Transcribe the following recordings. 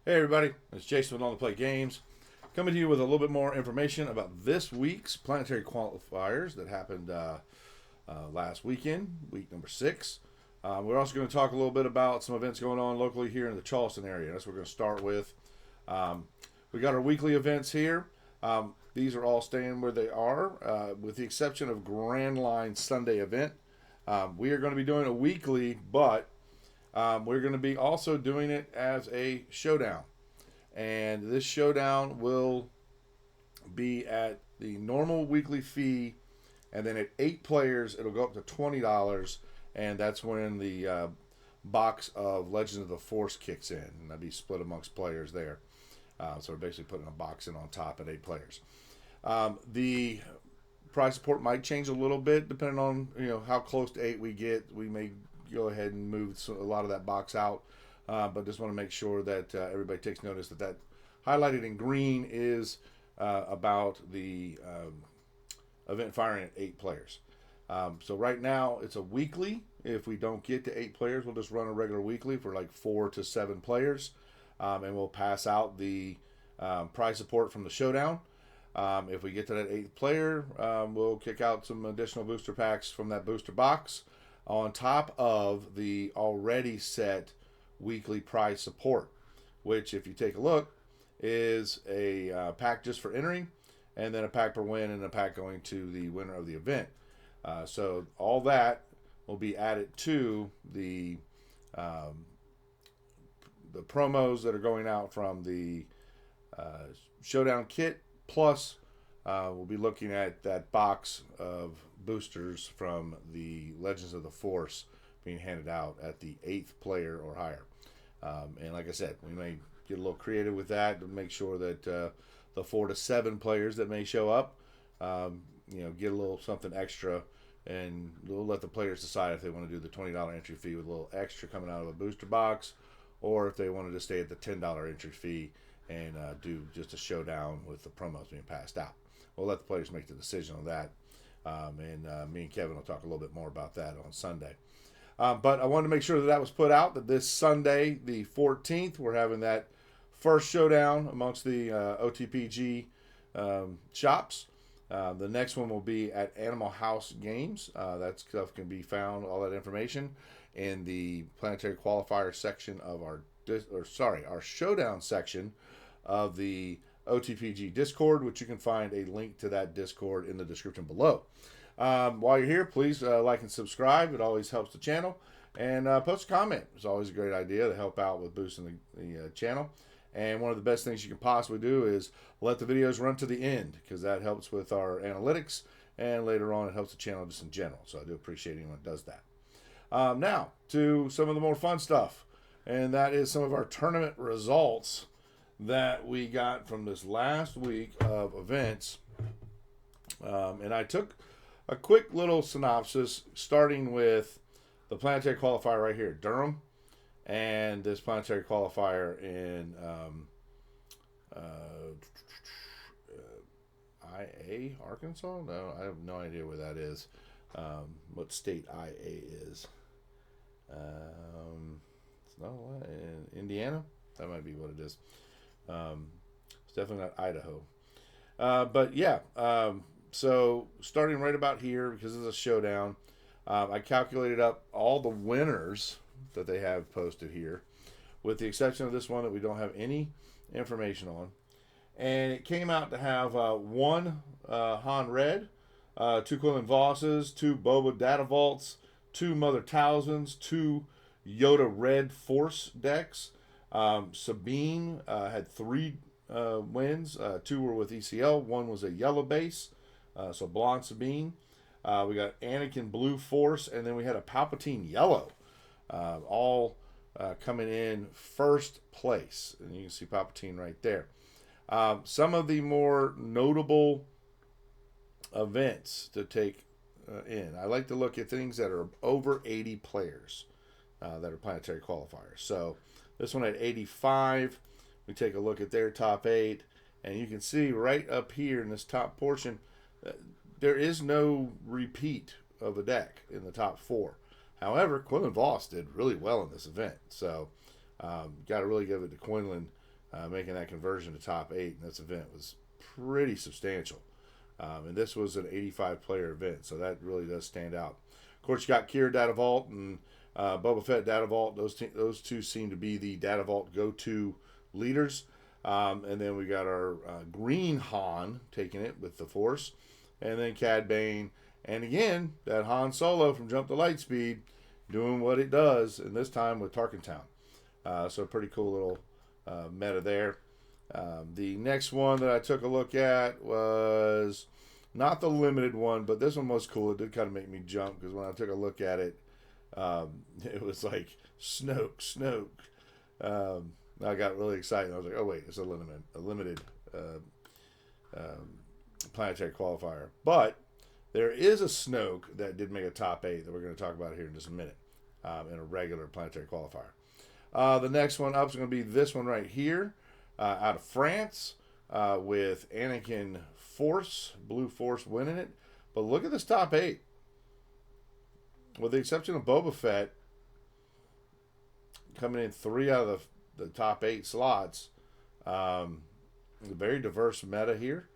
Hey everybody, it's Jason with On the Play Games, coming to you with a little bit more information about this week's planetary qualifiers that happened last weekend, week number 6. We're also going to talk a little bit about some events going on locally here in the Charleston area. That's what we're going to start with. We got our weekly events here. These are all staying where they are, with the exception of Grand Line Sunday event. We are going to be doing a weekly, but we're going to be also doing it as a showdown. And this showdown will be at the normal weekly fee, and then at 8 players, it'll go up to $20, and that's when the box of Legends of the Force kicks in, and that'll be split amongst players there. So we're basically putting a box in on top at 8 players. The prize support might change a little bit depending on how close to 8 we get. We may go ahead and move a lot of that box out, but just want to make sure that everybody takes notice that highlighted in green is about the event firing at 8 players. So right now it's a weekly. If we don't get to 8 players, we'll just run a regular weekly for like 4 to 7 players, and we'll pass out the prize support from the showdown. If we get to that 8th player, we'll kick out some additional booster packs from that booster box on top of the already set weekly prize support, which, if you take a look, is a pack just for entering, and then a pack per win, and a pack going to the winner of the event. So all that will be added to the promos that are going out from the showdown kit, plus we'll be looking at that box of boosters from the Legends of the Force being handed out at the 8th player or higher. And like I said, we may get a little creative with that to make sure that the 4 to 7 players that may show up, get a little something extra, and we'll let the players decide if they want to do the $20 entry fee with a little extra coming out of a booster box, or if they wanted to stay at the $10 entry fee and do just a showdown with the promos being passed out. We'll let the players make the decision on that. And me and Kevin will talk a little bit more about that on Sunday. But I wanted to make sure that was put out, that this Sunday, the 14th, we're having that first showdown amongst the OTPG shops. The next one will be at Animal House Games. That stuff can be found, all that information, in the planetary qualifier section of our showdown section of the OTPG Discord, which you can find a link to that Discord in the description below. While you're here, please like and subscribe. It always helps the channel. And post a comment. It's always a great idea to help out with boosting the channel. And one of the best things you can possibly do is let the videos run to the end, because that helps with our analytics, and later on it helps the channel just in general. So I do appreciate anyone that does that. Now, to some of the more fun stuff, and that is some of our tournament results that we got from this last week of events. And I took a quick little synopsis, starting with the planetary qualifier right here, Durham, and this planetary qualifier in IA, Arkansas? No, I have no idea where that is. What state IA is. It's not in Indiana? That might be what it is. It's definitely not Idaho. But yeah, so starting right about here, because it's a showdown, I calculated up all the winners that they have posted here, with the exception of this one that we don't have any information on. And it came out to have 1 Han Red, 2 Quillen Vosses, 2 Boba Data Vaults, 2 Mother Talismans, 2 Yoda Red Force decks. Sabine had 3 wins. 2 were with ECL. 1 was a yellow base, so Blonde Sabine. We got Anakin Blue Force, and then we had a Palpatine Yellow, all coming in first place. And you can see Palpatine right there. Some of the more notable events to take in. I like to look at things that are over 80 players that are planetary qualifiers. So this one at 85. We take a look at their top 8, and you can see right up here in this top portion, there is no repeat of a deck in the top 4. However, Quinlan Voss did really well in this event, so got to really give it to Quinlan making that conversion to top 8 in this event was pretty substantial. And this was an 85-player event, so that really does stand out. Of course, you got Kira Data Vault and Boba Fett Data Vault. Those two seem to be the Data Vault go-to leaders. And then we got our Green Han taking it with the Force. And then Cad Bane. And again, that Han Solo from Jump to Lightspeed doing what it does, and this time with Tarkin Town. So pretty cool little meta there. The next one that I took a look at was not the limited one, but this one was cool. It did kind of make me jump because when I took a look at it, it was like Snoke. I got really excited. I was like, oh wait, it's a limited planetary qualifier. But there is a Snoke that did make a top 8 that we're going to talk about here in just a minute in a regular planetary qualifier. The next one up is going to be this one right here out of France with Anakin Force, Blue Force winning it. But look at this top 8. With the exception of Boba Fett coming in 3 out of the top 8 slots. A very diverse meta here,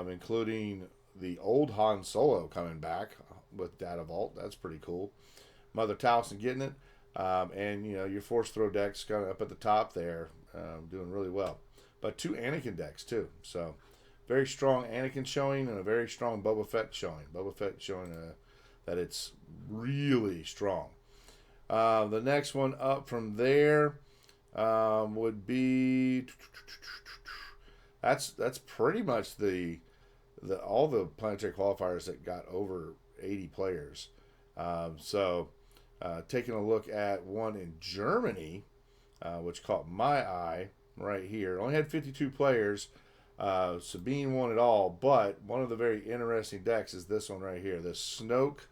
including the old Han Solo coming back with Data Vault. That's pretty cool. Mother Taliesin getting it. And, you know, your Force Throw decks kind of up at the top there, doing really well. But 2 Anakin decks, too. So, very strong Anakin showing and a very strong Boba Fett showing. Boba Fett showing that it's really strong. The next one up from there would be... That's pretty much all the planetary qualifiers that got over 80 players. Taking a look at one in Germany, which caught my eye right here. Only had 52 players. Sabine won it all, but one of the very interesting decks is this one right here. This Snoke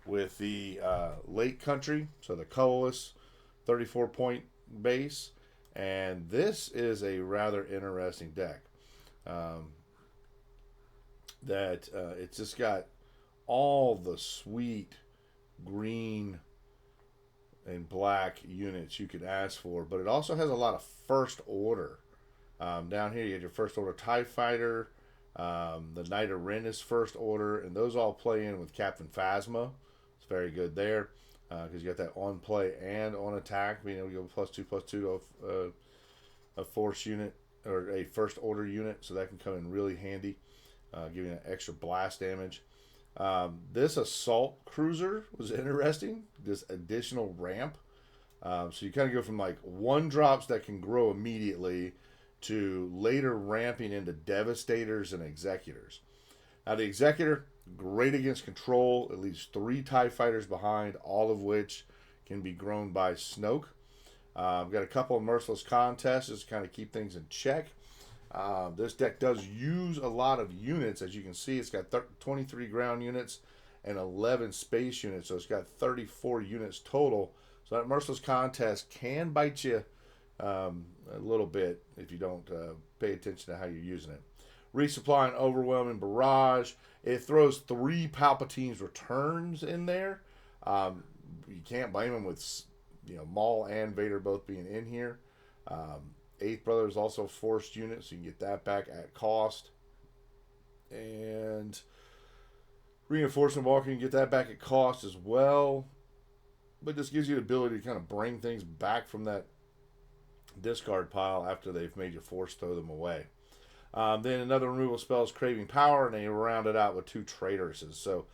with the Lake Country, so the colorless 34-point base. And this is a rather interesting deck. It's just got all the sweet green and black units you could ask for, but it also has a lot of first order. Down here you have your first order TIE Fighter, the Knight of Ren is first order, and those all play in with Captain Phasma. It's very good there because you got that on play and on attack, being able to go +2/+2 to a force unit or a first order unit, so that can come in really handy, giving an extra blast damage. This assault cruiser was interesting, this additional ramp. So you kind of go from like 1 drops that can grow immediately to later ramping into Devastators and Executors. Now the Executor, great against control, at least 3 TIE Fighters behind, all of which can be grown by Snoke. I've got a couple of Merciless Contests just to kind of keep things in check. This deck does use a lot of units. As you can see, it's got 23 ground units and 11 space units, so it's got 34 units total. So that Merciless Contest can bite you a little bit if you don't pay attention to how you're using it. Resupply and Overwhelming Barrage. It throws 3 Palpatine's Returns in there. You can't blame them with, you know, Maul and Vader both being in here. Eighth Brother is also a forced unit, so you can get that back at cost. And Reinforcement Walker, you can get that back at cost as well. But this gives you the ability to kind of bring things back from that discard pile after they've made you force throw them away. Then another removal spell is Craving Power, and they round it out with 2 Traitresses. So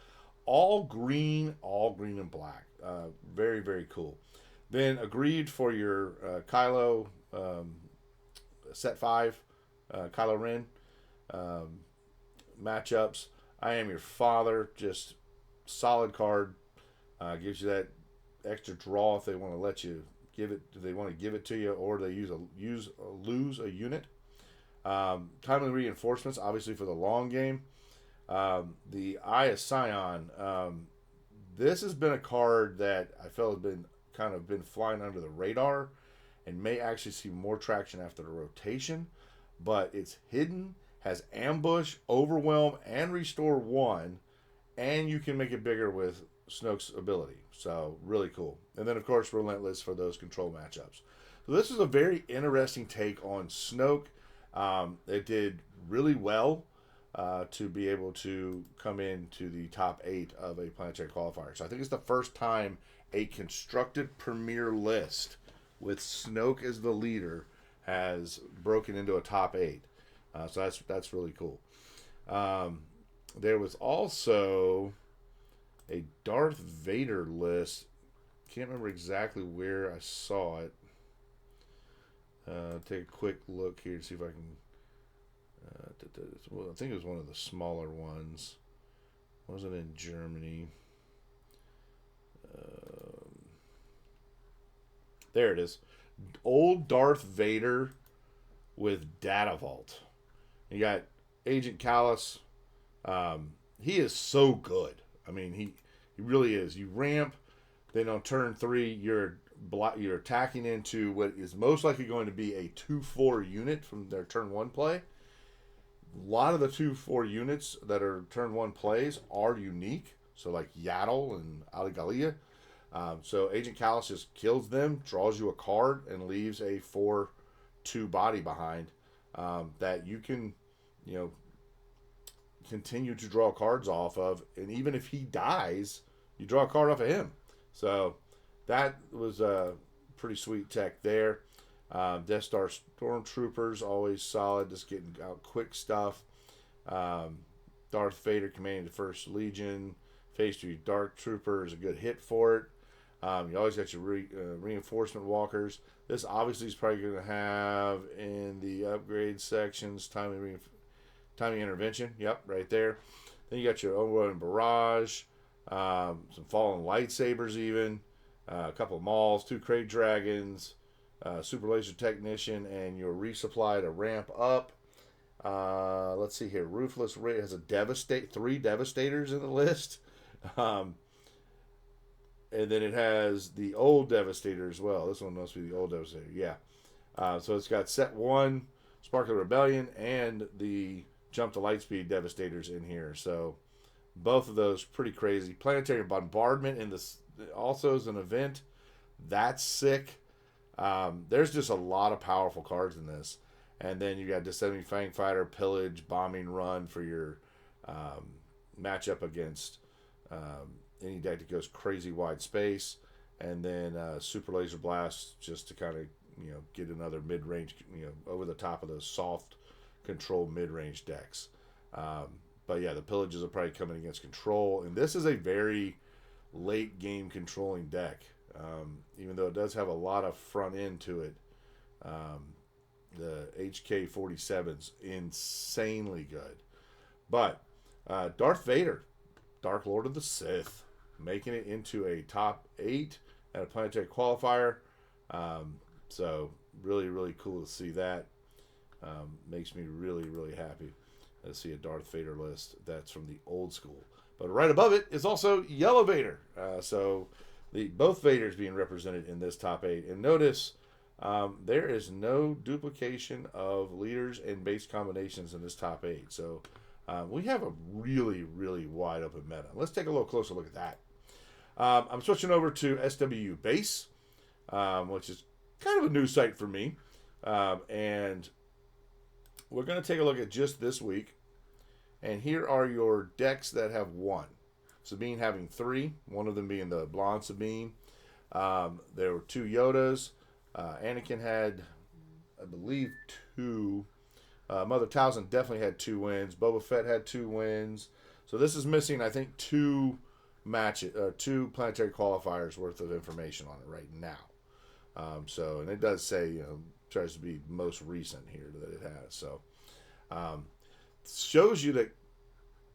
all green and black. Very, very cool. Then agreed for your Kylo set 5 Kylo Ren matchups. I Am Your Father, just solid card. Gives you that extra draw if they want to let you give it. If they want to give it to you, or they lose a unit. Timely Reinforcements, obviously for the long game. The Eye of Sion. This has been a card that I felt has been flying under the radar, and may actually see more traction after the rotation. But it's hidden, has Ambush, Overwhelm, and Restore 1, and you can make it bigger with Snoke's ability. So really cool. And then of course Relentless for those control matchups. So this is a very interesting take on Snoke. It did really well to be able to come into the top 8 of a planetary qualifier. So I think it's the first time a constructed premier list with Snoke as the leader has broken into a top 8. So that's really cool. There was also a Darth Vader list. Can't remember exactly where I saw it. Take a quick look here to see if I can. Well, I think it was one of the smaller ones. Wasn't in Germany. There it is. Old Darth Vader with Data Vault. You got Agent Callus. He is so good. I mean, he really is. You ramp, then on turn 3, you're attacking into what is most likely going to be a 2/4 unit from their turn 1 play. A lot of the 2/4 units that are turn 1 plays are unique. So like Yaddle and Ali Galia. So Agent Callus just kills them, draws you a card, and leaves a 4/2 body behind that you can, continue to draw cards off of. And even if he dies, you draw a card off of him. So that was a pretty sweet tech there. Death Star Stormtroopers, always solid, just getting out quick stuff. Darth Vader commanding the First Legion. Phase 3 Dark Trooper is a good hit for it. You always got your reinforcement walkers. This obviously is probably going to have in the upgrade sections timing intervention. Yep, right there. Then you got your Overwhelming Barrage, some fallen lightsabers even, a couple of Mauls, 2 Crate Dragons, Super Laser Technician, and your resupply to ramp up. Let's see here. Ruthless Ray has 3 Devastators in the list. And then it has the old Devastator as well. This one must be the old Devastator. Yeah. So it's got set 1, Spark of the Rebellion, and the Jump to Lightspeed Devastators in here. So both of those pretty crazy. Planetary Bombardment in this also is an event. That's sick. There's just a lot of powerful cards in this. And then you got Descending Fang Fighter, Pillage, Bombing Run for your matchup against any deck that goes crazy wide space. And then Super Laser Blast just to kind of, get another mid-range, over the top of those soft control mid-range decks. But yeah, the Pillages are probably coming against control. And this is a very late game controlling deck. Even though it does have a lot of front end to it. The HK-47's insanely good. But Darth Vader, Dark Lord of the Sith, making it into a top 8 at a planetary qualifier. So really, really cool to see that. Makes me really, really happy to see a Darth Vader list that's from the old school. But right above it is also Yellow Vader. So both Vaders being represented in this top 8. And notice there is no duplication of leaders and base combinations in this top 8. So we have a really, really wide open meta. Let's take a little closer look at that. I'm switching over to SW Base, which is kind of a new site for me. And we're going to take a look at just this week. And here are your decks that have won. Sabine having 3, one of them being the blonde Sabine. There were 2 Yodas. Anakin had, I believe, 2. Mother Talzin definitely had 2 wins. Boba Fett had 2 wins. So this is missing, I think, 2 planetary qualifiers worth of information on it right now. And it does say, tries to be most recent here that it has. So shows you that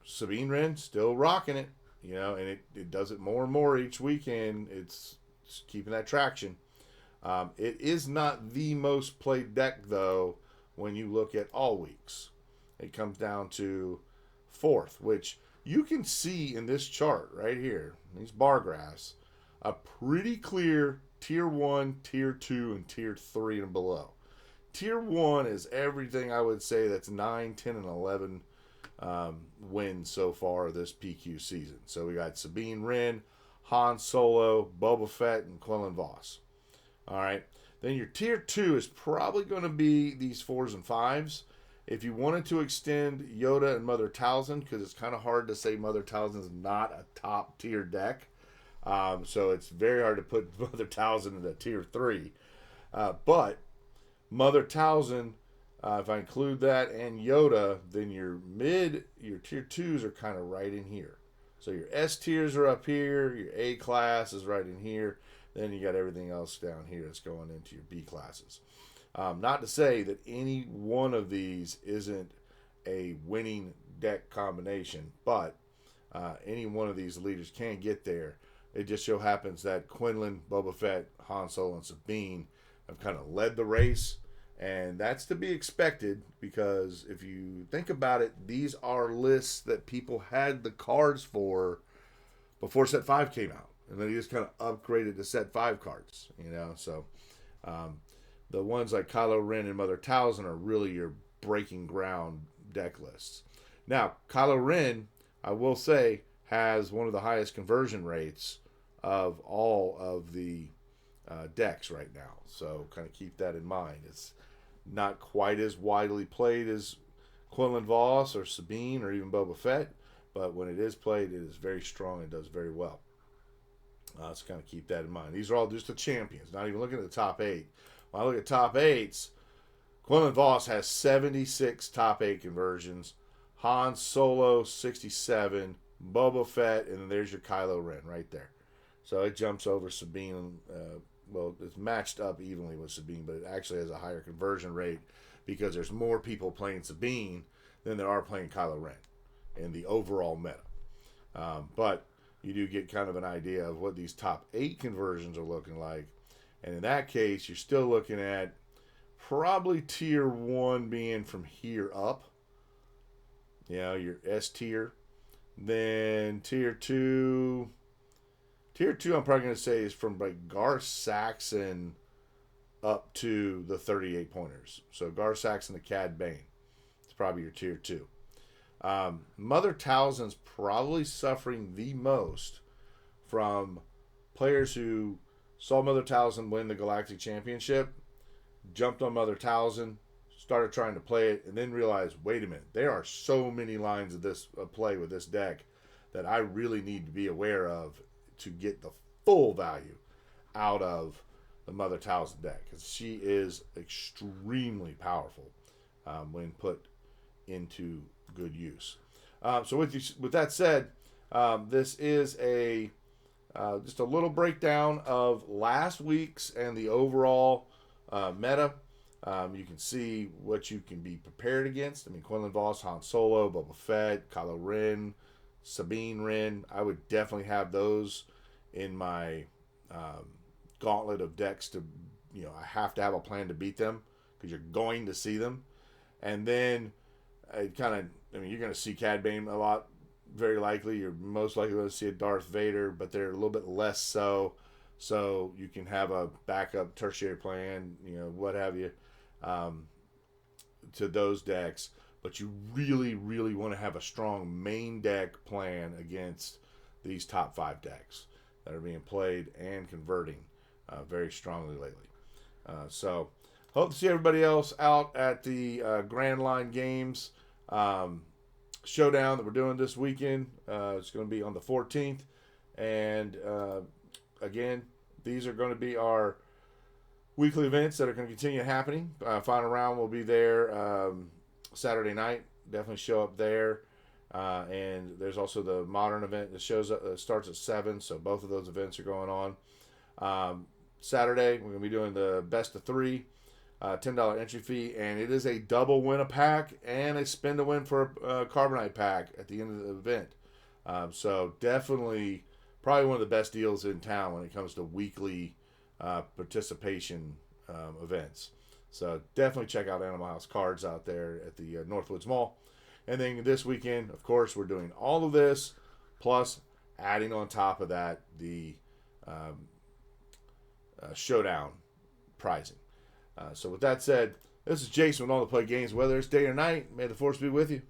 Sabine Wren still rocking it, and it does it more and more each weekend. It's keeping that traction. It is not the most played deck, though, when you look at all weeks. It comes down to 4th, which you can see in this chart right here, these bar graphs, a pretty clear Tier 1, Tier 2, and Tier 3 and below. Tier 1 is everything I would say that's 9, 10, and 11 wins so far this PQ season. So we got Sabine Wren, Han Solo, Boba Fett, and Quillen Voss. All right. Then your tier 2 is probably going to be these 4s and 5s. If you wanted to extend Yoda and Mother Talzin, because it's kind of hard to say Mother Talzin is not a top tier deck. So it's very hard to put Mother Talzin in the tier 3. But Mother Talzin, if I include that and Yoda, then your tier 2s are kind of right in here. So your S tiers are up here, your A class is right in here, then you got everything else down here that's going into your B classes. Not to say that any one of these isn't a winning deck combination, but any one of these leaders can get there. It just so happens that Quinlan, Boba Fett, Han Solo, and Sabine have kind of led the race, and that's to be expected because if you think about it, these are lists that people had the cards for before Set 5 came out, and then he just kind of upgraded to Set 5 cards, so the ones like Kylo Ren and Mother Talzin are really your breaking ground deck lists. Now, Kylo Ren, I will say, has one of the highest conversion rates of all of the decks right now. So kind of keep that in mind. It's not quite as widely played as Quinlan Vos or Sabine or even Boba Fett, but when it is played, it is very strong and does very well. So kind of keep that in mind. These are all just the champions, not even looking at the top 8. When I look at top 8s, Quinlan Vos has 76 top 8 conversions, Han Solo 67, Boba Fett, and then there's your Kylo Ren right there. So it jumps over Sabine. Well, it's matched up evenly with Sabine, but it actually has a higher conversion rate because there's more people playing Sabine than there are playing Kylo Ren in the overall meta. But you do get kind of an idea of what these top 8 conversions are looking like. And in that case, you're still looking at probably tier 1 being from here up. Your S tier. Then tier 2. Tier 2, I'm probably going to say, is from like Gar Saxon up to the 38 pointers. So Gar Saxon to Cad Bane. It's probably your tier 2. Mother Talzin's probably suffering the most from players who saw Mother Talzin win the Galactic Championship, jumped on Mother Talzin, started trying to play it, and then realized, wait a minute, there are so many lines of this play with this deck that I really need to be aware of to get the full value out of the Mother Talzin deck, because she is extremely powerful when put into good use. So with that said, this is just a little breakdown of last week's and the overall meta. You can see what you can be prepared against. I mean, Quinlan Vos, Han Solo, Boba Fett, Kylo Ren, Sabine Wren. I would definitely have those in my gauntlet of decks to, I have to have a plan to beat them because you're going to see them. And then you're going to see Cad Bane a lot. Very likely, you're most likely going to see a Darth Vader, but they're a little bit less so. So you can have a backup tertiary plan, what have you, to those decks. But you really, really want to have a strong main deck plan against these top 5 decks that are being played and converting very strongly lately. So hope to see everybody else out at the Grand Line Games showdown that we're doing this weekend. It's going to be on the 14th, and again, these are going to be our weekly events that are going to continue happening. Final round will be there Saturday night. Definitely show up there, and there's also the modern event that starts at 7. So both of those events are going on. Saturday we're going to be doing the best of 3. $10 entry fee, and it is a double win a pack and a spin to win for a Carbonite pack at the end of the event. So definitely probably one of the best deals in town when it comes to weekly participation events. So definitely check out Animal House Cards out there at the Northwoods Mall. And then this weekend, of course, we're doing all of this, plus adding on top of that the showdown prizing. So with that said, this is Jason with All the Play Games. Whether it's day or night, may the force be with you.